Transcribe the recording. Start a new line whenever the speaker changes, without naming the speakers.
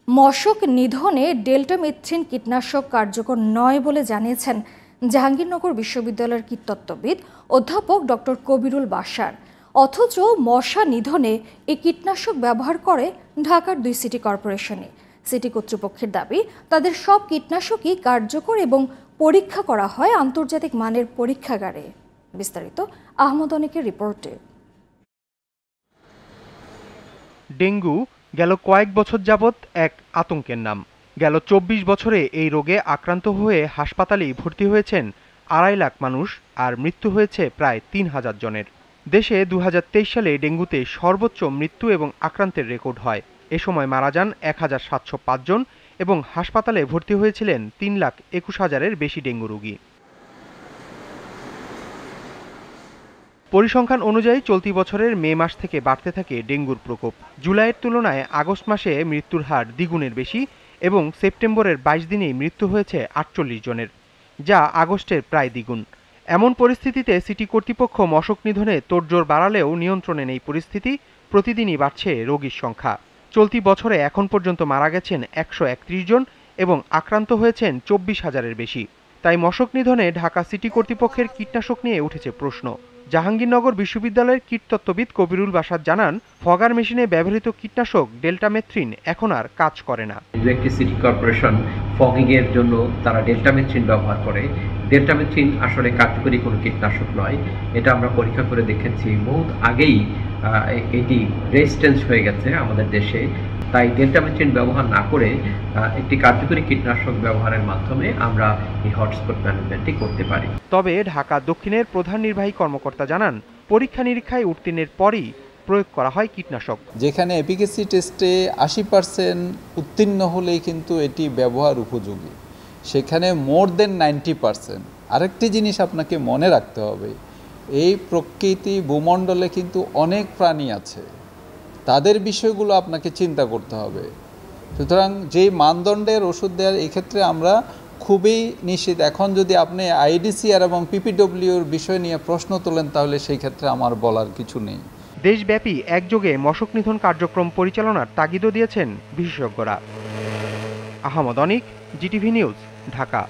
মশক নিধনে ডেল্টামেথ্রিন কীটনাশক কার্যকর নয় বলে জানিয়েছেন জাহাঙ্গীরনগর বিশ্ববিদ্যালয়ের কীটতত্ত্ববিদ অধ্যাপক ডক্টর কবিরুল বাশার। অথচ মশা নিধনে এই কীটনাশক ব্যবহার করে ঢাকার 2 সিটি কর্পোরেশনে। সিটি কর্তৃপক্ষের দাবি, তাদের সব কীটনাশকই কার্যকর এবং পরীক্ষা করা হয় আন্তর্জাতিক মানের পরীক্ষাগারে। বিস্তারিত আহমদ অনিকের রিপোর্টে।
ডেঙ্গু গেল কয়েক বছর যাবৎ এক আতঙ্কের নাম। গেল 24 বছরে এই রোগে আক্রান্ত হয়ে হাসপাতালেই ভর্তি হয়েছেন 2.5 লাখ মানুষ, আর মৃত্যু হয়েছে প্রায় 3000 জনের। দেশে 2023 সালে ডেঙ্গুতে সর্বোচ্চ মৃত্যু এবং আক্রান্তের রেকর্ড হয়। এ সময় মারা যান 1705 জন এবং হাসপাতালে ভর্তি হয়েছিলেন 3,21,000-এর বেশি ডেঙ্গু রোগী। পরিসংখ্যান অনুযায়ী চলতি বছরের মে মাস থেকে বাড়তে থাকে ডেঙ্গুর প্রকোপ। জুলাইয়ের তুলনায় আগস্ট মাসে মৃত্যুর হার দ্বিগুণের বেশি এবং সেপ্টেম্বরের 22 দিনেই মৃত্যু হয়েছে 48 জনের, যা আগস্টের প্রায় দ্বিগুণ। এমন পরিস্থিতিতে সিটি কর্তৃপক্ষ মশক নিধনে তোড়জোড় বাড়ালেও নিয়ন্ত্রণে নেই পরিস্থিতি। প্রতিদিনই বাড়ছে রোগীর সংখ্যা। চলতি বছরে এখন পর্যন্ত মারা গেছেন 131 জন এবং আক্রান্ত হয়েছেন 24,000-এর বেশি। তাই মশক নিধনে ঢাকা সিটি কর্তৃপক্ষের কীটনাশক নিয়ে উঠেছে প্রশ্ন। জাহাঙ্গীরনগর বিশ্ববিদ্যালয়ের কীটতত্ত্ববিদ কবিরুল বাশার জানান, ফগার মেশিনে ব্যবহৃত কীটনাশক ডেল্টামেথ্রিন এখন আর কাজ করে না।
একটি সিটি কর্পোরেশন ফগিং এর জন্য তারা ডেল্টামেথ্রিন ব্যবহার করে। ডেল্টামেথ্রিন আসলে কার্যকরী কোনো কীটনাশক নয়, এটা আমরা পরীক্ষা করে দেখেছি। বহুত আগেই এটি রেজিস্ট্যান্স হয়ে গেছে আমাদের দেশে। তাই ডেল্টামেথ্রিন ব্যবহার না করে একটি কার্যকরী কীটনাশক ব্যবহারের মাধ্যমে আমরা এই হটস্পট ম্যানেজমেন্টটি করতে পারি।
তবে ঢাকা দক্ষিণের প্রধান নির্বাহী কর্মকর্তা জানান, পরীক্ষা নিরীক্ষায় উত্তীর্ণের পরই প্রয়োগ করা হয় কীটনাশক।
যেখানে এফিকেসি টেস্টে 80% উত্তীর্ণ হলেই কিন্তু এটি ব্যবহার উপযোগী, সেখানে মোর দেন 90%। আরেকটি জিনিস আপনাকে মনে রাখতে হবে, এই প্রকৃতি ভূমণ্ডলে কিন্তু অনেক প্রাণী আছে, তাদের বিষয়গুলো আপনাকে চিন্তা করতে হবে। সুতরাং যেই মানদণ্ডের ওষুধ দেওয়ার এই ক্ষেত্রে আমরা খুবই নিশ্চিত। এখন যদি আপনি আইডিসিআর এবং পিপিডব্লিউর বিষয় নিয়ে প্রশ্ন তোলেন, তাহলে সেই ক্ষেত্রে আমার বলার কিছু নেই।
দেশব্যাপী একযোগে মশক নিধন কার্যক্রম পরিচালনার তাগিদও দিয়েছেন বিশেষজ্ঞরা। আহমদ অনিক, জিটিভি নিউজ, ঢাকা।